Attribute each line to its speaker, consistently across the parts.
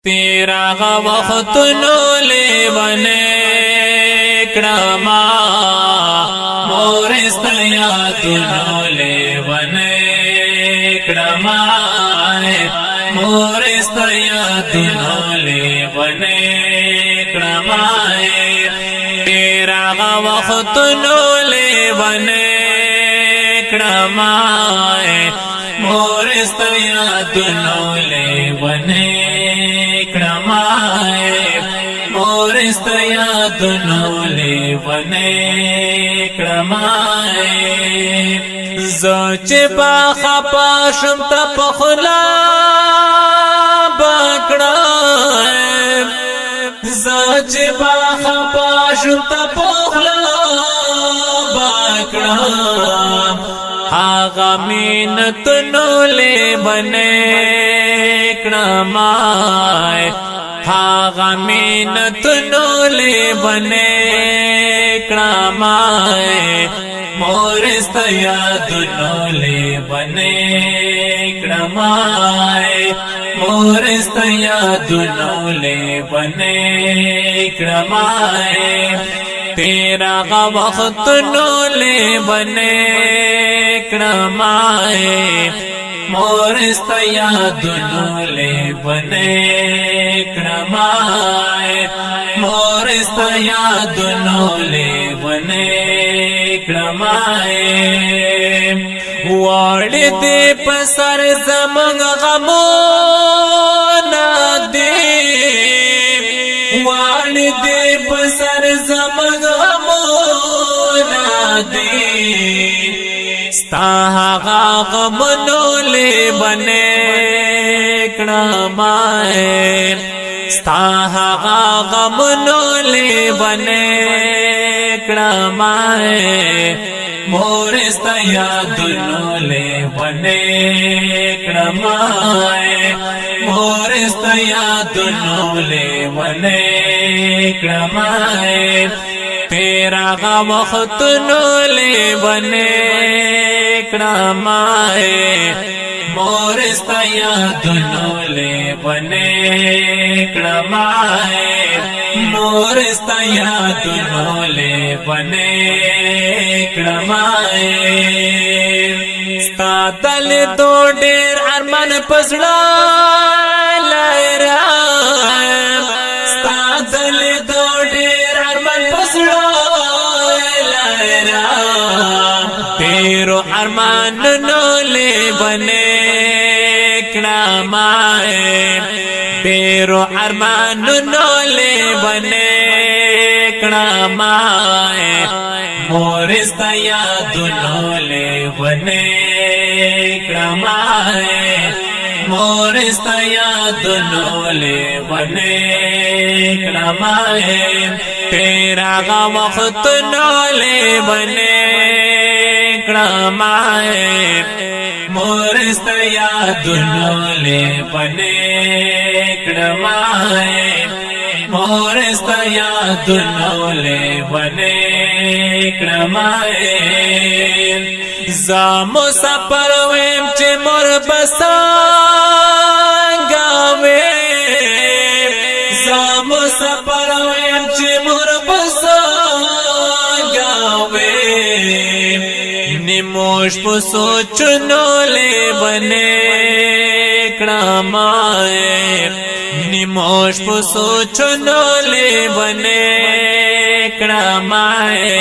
Speaker 1: تیرا غا وختنو لیونے کڑما مورست یادنو لیونے کڑما مورست یادنو لیونے کڑما تیرا غا وختنو لیونے کڑما مورست یادنو لیونے مورست یادنو لیونے کڑمائے زوچ با خپا شمتا پخلا باکڑائے زوچ با خپا شمتا پخلا باکڑائے آغا مینتنو لیونے کڑمائے آغا مینتنو لیونے کڑمائے مورست یادنو لیونے کڑمائے مورست یادنو لیونے کڑمائے تیرا غا وختنو لیونے کڑمائے مورست یادنو لیونے کڑمائے مورست یادنو لیونے کڑمائے واڑی دی پسر زمانگ غمونا دی واڑی دی پسر زمانگ غمونا دی ستاہا غمنو لیونے کڑمائے ستاہا غمنو لیونے کڑمائے مورست یادنو لیونے کڑمائے مورست یادنو لیونے کڑمائے تیرا غا وختنو لیونے کڑمائے مورست یادنو لیونے کڑمائے مورست یادنو لیونے کڑمائے ستا دل دو ډیر ارمان پسڑا لائرا ستا دل دو ډیر ارمان پسڑا لائرا تیرو ارمان نو لیونے کڑمائے تیرو ارمان نو لیونے کڑمائے مورست یادنو لیونے کڑمائے مورست یادنو لیونے کڑمائے تیرا غا وختنو لیونے کڑمائے مورست یادنو لیونے کڑمائے مورست یادنو لیونے کڑمائے زامو سپر ویم چه مور بسانگاوے زامو سپر ویم چه مور بسانگاوے نموش پو سوچنو لیونے کڑمائے نموش پو سوچنو لیونے کڑمائے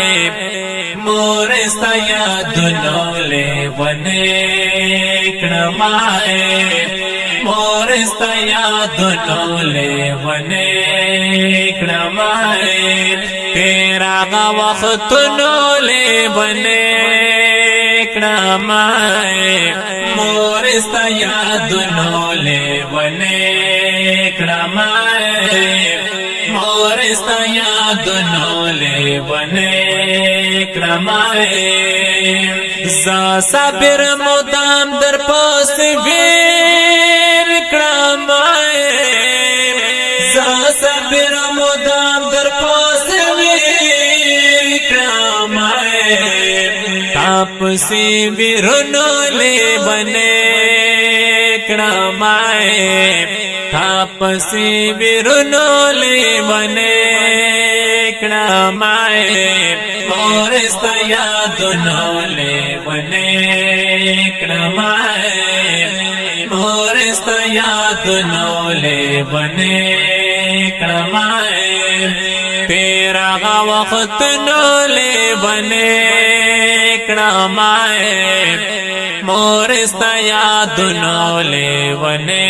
Speaker 1: مورست یادنو لیونے کڑمائے مورست یادنو لیونے کڑمائے تیرا غا وختنو لیونے کڑمائے مورست یادنو لیونے کڑمائے مورست یادنو لیونے کڑمائے زا صبر مدام در پاس ویر کڑمائے زا صبر مدام در پاس ویر کڑمائے تاپ سی ویرنو لیونے کڑمائے تا پسی ورنو لیونے کڑمائے مورستا یادنو لیونے کڑمائے مورستا یادنو لیونے کڑمائے تیرا وقت نو لیونے کڑمائے مورستا یادنو لیونے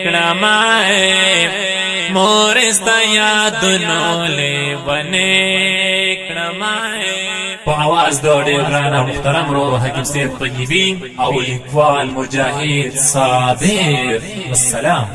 Speaker 1: کڑمائے مورستا یادنو لیونے کڑمائے
Speaker 2: آواز دو ډېر ګران او محترم ورور حکیم صاحب طیبي او لیکوال مجاهد صابر. والسلام.